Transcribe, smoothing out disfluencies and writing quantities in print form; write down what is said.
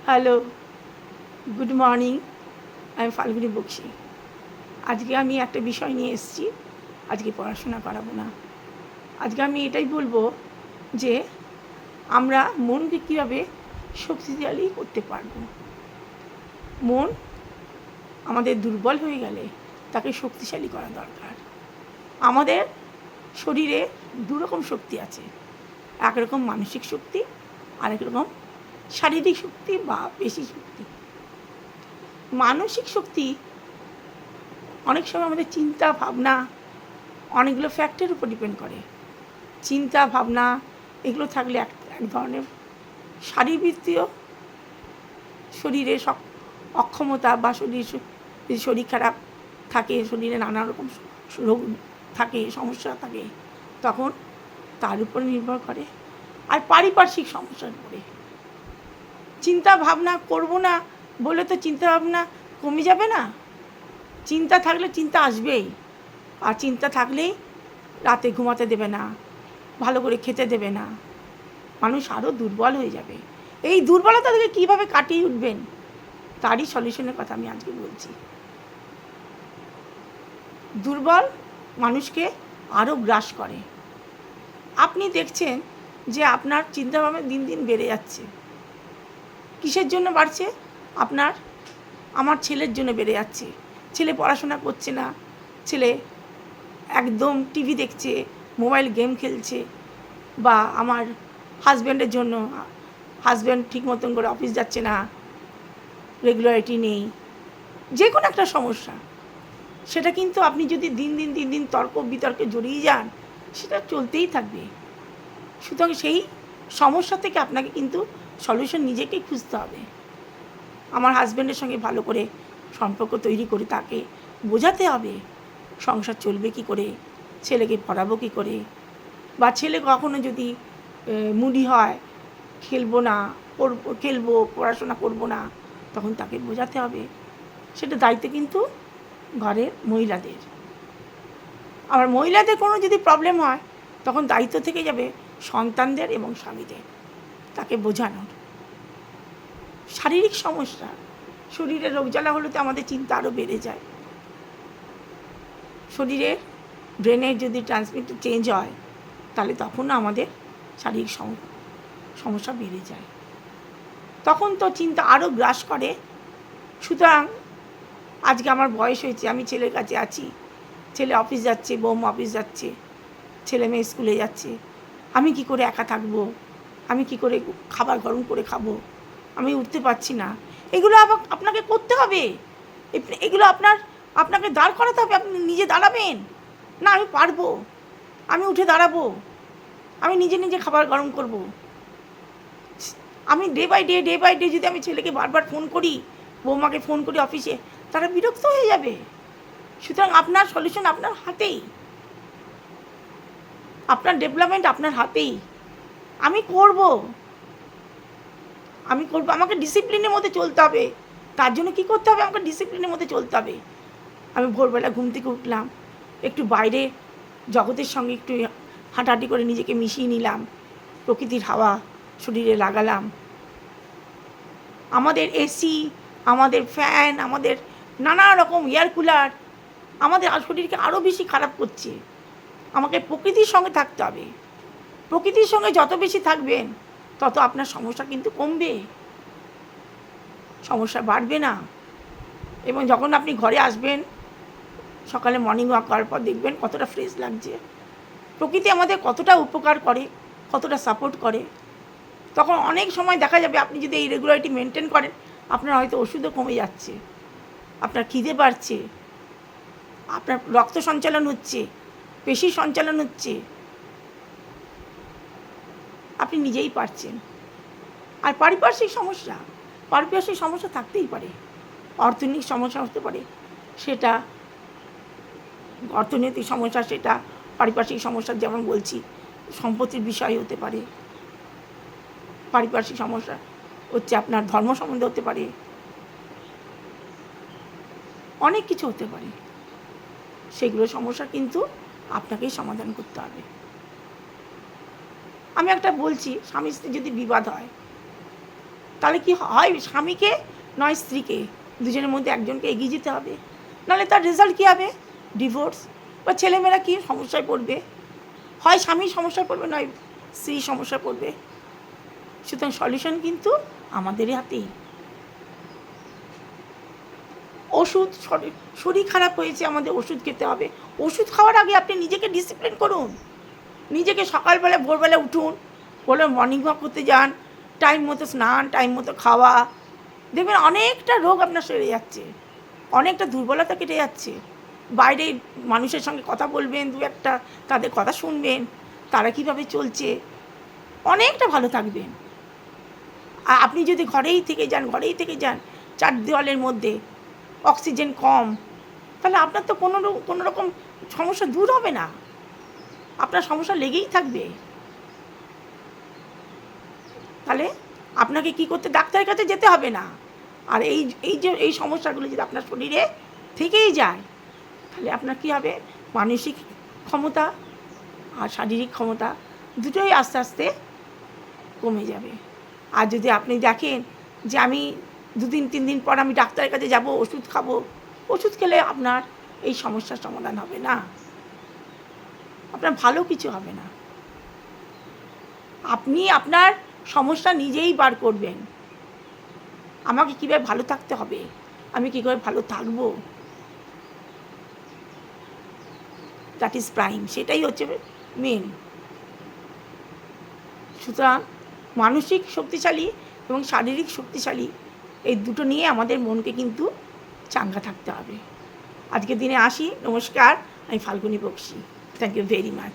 Hello, good morning. আমি ফাল্গুনী বক্সি। আজকে আমি একটা বিষয় নিয়ে এসেছি। আজকে পড়াশোনা করাবো না। আজকে আমি এটাই বলবো যে আমরা মনকে কীভাবে শক্তিশালী করতে পারবো। মন আমাদের দুর্বল হয়ে গেলে তাকে শক্তিশালী করা দরকার। আমাদের শরীরে দুরকম শক্তি আছে। একরকম মানসিক শক্তি, আরেক রকম শারীরিক শক্তি বা পেশি শক্তি। মানসিক শক্তি অনেক সময় আমাদের চিন্তা ভাবনা অনেকগুলো ফ্যাক্টরের উপর ডিপেন্ড করে। চিন্তা ভাবনা এগুলো থাকলে এক ধরনের শারীরবৃত্তীয় শরীরে অক্ষমতা বা শরীর খারাপ থাকে, শরীরে নানা রকম রোগ থাকে, সমস্যা থাকে, তখন তার উপর নির্ভর করে। আর পারিপার্শ্বিক সমস্যার উপরে চিন্তা ভাবনা করবো না বলে তো চিন্তা ভাবনা কমে যাবে না। চিন্তা থাকলে চিন্তা আসবেই, আর চিন্তা থাকলেই রাতে ঘুমাতে দেবে না, ভালো করে খেতে দেবে না, মানুষ আরও দুর্বল হয়ে যাবে। এই দুর্বলতা থেকে কীভাবে কাটিয়ে উঠবেন তারই সলিউশনের কথা আমি আজকে বলছি। দুর্বল মানুষকে আরও গ্রাস করে। আপনি দেখছেন যে আপনার চিন্তাভাবনা দিন দিন বেড়ে যাচ্ছে। কিসের জন্য বাড়ছে? আমার ছেলের জন্য বেড়ে যাচ্ছে। ছেলে পড়াশোনা করছে না, ছেলে একদম টিভি দেখছে, মোবাইল গেম খেলছে, বা আমার হাজব্যান্ডের জন্য হাজব্যান্ড ঠিক মতন করে অফিস যাচ্ছে না, রেগুলারিটি নেই, যে কোনো একটা সমস্যা। সেটা কিন্তু আপনি যদি দিন দিন তর্ক বিতর্কে জড়িয়ে যান, সেটা চলতেই থাকবে। সুতরাং সেই সমস্যা থেকে আপনাকে কিন্তু সলিউশন নিজেকেই খুঁজতে হবে। আমার হাজব্যান্ডের সঙ্গে ভালো করে সম্পর্ক তৈরি করে তাকে বোঝাতে হবে সংসার চলবে কী করে, ছেলেকে পড়াবো কী করে, বা ছেলে কখনো যদি মুডি হয় খেলবো পড়াশোনা করবো না, তখন তাকে বোঝাতে হবে। সেটা দায়িত্ব কিন্তু ঘরের মহিলাদের। আবার মহিলাদের কোনো যদি প্রবলেম হয়, তখন দায়িত্ব থেকে যাবে সন্তানদের এবং স্বামীদের, তাকে বোঝানোর। শারীরিক সমস্যা, শরীরে রোগ জ্বালা হলে তো আমাদের চিন্তা আরও বেড়ে যায়। শরীরে ব্রেনের যদি ট্রান্সমিটার চেঞ্জ হয়, তাহলে তখন আমাদের শারীরিক সমস্যা বেড়ে যায়। তখন তো চিন্তা আরও গ্রাস করে। সুতরাং আজকে আমার বয়স হয়েছে, আমি ছেলের কাছে আছি, ছেলে অফিস যাচ্ছে, বৌমা অফিস যাচ্ছে, ছেলে মেয়ে স্কুলে যাচ্ছে, আমি কি করে একা থাকবো, আমি কি করে খাবার গরম করে খাবো, আমি উঠতে পারছি না। এগুলো আপনাকে করতে হবে। এগুলো আপনাকে দাঁড় করাতে হবে। আপনি নিজে দাঁড়াবেন না, আমি পারবো, আমি উঠে দাঁড়াবো, আমি নিজে খাবার গরম করব। আমি ডে বাই ডে যদি আমি ছেলেকে বারবার ফোন করি, বৌমাকে ফোন করি অফিসে, তারা বিরক্ত হয়ে যাবে। সুতরাং আপনার সলিউশন আপনার হাতেই, আপনার ডেভেলপমেন্ট আপনার হাতেই। আমি করব, আমাকে ডিসিপ্লিনের মধ্যে চলতে হবে। তার জন্য কী করতে হবে? আমাকে ডিসিপ্লিনের মধ্যে চলতে হবে। আমি ভোরবেলা ঘুম থেকে উঠলাম, একটু বাইরে জগতের সঙ্গে একটু হাঁটাহাঁটি করে নিজেকে মিশিয়ে নিলাম, প্রকৃতির হাওয়া শরীরে লাগালাম। আমাদের এসি, আমাদের ফ্যান, আমাদের নানা রকম এয়ার কুলার আমাদের শরীরকে আরও বেশি খারাপ করছে। আমাকে প্রকৃতির সঙ্গে থাকতে হবে। প্রকৃতির সঙ্গে যত বেশি থাকবেন, তত আপনার সমস্যা কিন্তু কমবে, সমস্যা বাড়বে না। এবং যখন আপনি ঘরে আসবেন, সকালে মর্নিং ওয়াক করার পর দেখবেন কতটা ফ্রেশ লাগছে। প্রকৃতি আমাদের কতটা উপকার করে, কতটা সাপোর্ট করে। তখন অনেক সময় দেখা যাবে আপনি যদি এই রেগুলারিটি মেনটেন করেন, আপনার হয়তো ওষুধও কমে যাচ্ছে, আপনার খিদে বাড়ছে, আপনার রক্ত সঞ্চালন হচ্ছে, পেশি সঞ্চালন হচ্ছে, আপনি নিজেই পারছেন। আর পারিপার্শ্বিক সমস্যা থাকতেই পারে। অর্থনৈতিক সমস্যা হতে পারে, সেটা অর্থনৈতিক সমস্যা, সেটা পারিপার্শ্বিক সমস্যা, যেমন বলছি সম্পত্তির বিষয় হতে পারে। পারিপার্শ্বিক সমস্যা হচ্ছে আপনার ধর্ম সম্বন্ধে হতে পারে, অনেক কিছু হতে পারে। সেগুলো সমস্যা কিন্তু আপনাকেই সমাধান করতে হবে। আমি একটা বলছি, স্বামী স্ত্রী যদি বিবাদ হয়, তাহলে কি হয়, স্বামীকে নয় স্ত্রীকে, দুজনের মধ্যে একজনকে এগিয়ে যেতে হবে, নাহলে তার রেজাল্ট কী হবে, ডিভোর্স। বা ছেলেমেয়েরা কী সমস্যায় পড়বে, হয় স্বামী সমস্যায় পড়বে, নয় স্ত্রী সমস্যায় পড়বে। সুতরাং সলিউশন কিন্তু আমাদেরই হাতেই। ওষুধ, শরীর খারাপ হয়েছে, আমাদের ওষুধ খেতে হবে। ওষুধ খাওয়ার আগে আপনি নিজেকে ডিসিপ্লিন করুন, নিজেকে সকালবেলা ভোরবেলা উঠুন, বলে মর্নিং ওয়াক করতে যান, টাইম মতো স্নান, টাইম মতো খাওয়া, দেখবেন অনেকটা রোগ আপনার সেরে যাচ্ছে, অনেকটা দুর্বলতা কেটে যাচ্ছে। বাইরে মানুষের সঙ্গে কথা বলবেন, দু একটা তাদের কথা শুনবেন, তারা কীভাবে চলছে, অনেকটা ভালো থাকবেন। আর আপনি যদি ঘরেই থেকে যান চার দেওয়ালের মধ্যে, অক্সিজেন কম, তাহলে আপনার তো কোনো রকম সমস্যা দূর হবে না, আপনার সমস্যা লেগেই থাকবে। তাহলে আপনাকে কি করতে, ডাক্তারের কাছে যেতে হবে না। আর এই সমস্যাগুলো যদি আপনার শরীরে থেকেই যায়, তাহলে আপনার কী হবে, মানসিক ক্ষমতা আর শারীরিক ক্ষমতা দুটোই আস্তে আস্তে কমে যাবে। আর যদি আপনি দেখেন যে আমি 2-3 দিন পর আমি ডাক্তারের কাছে যাব, ওষুধ খাবো, ওষুধ খেলে আপনার এই সমস্যার সমাধান হবে না, আপনার ভালো কিছু হবে না। আপনি আপনার সমস্যা নিজেই বার করবেন, আমাকে কীভাবে ভালো থাকতে হবে, আমি কী করে ভালো থাকবো, দ্যাট ইজ প্রাইম, সেটাই হচ্ছে মেন। সুতরাং মানসিক শক্তিশালী এবং শারীরিক শক্তিশালী, এই দুটো নিয়ে আমাদের মনকে কিন্তু চাঙ্গা থাকতে হবে। আজকের দিনে আসি, নমস্কার, আমি Falguni Baxi, thank you very much.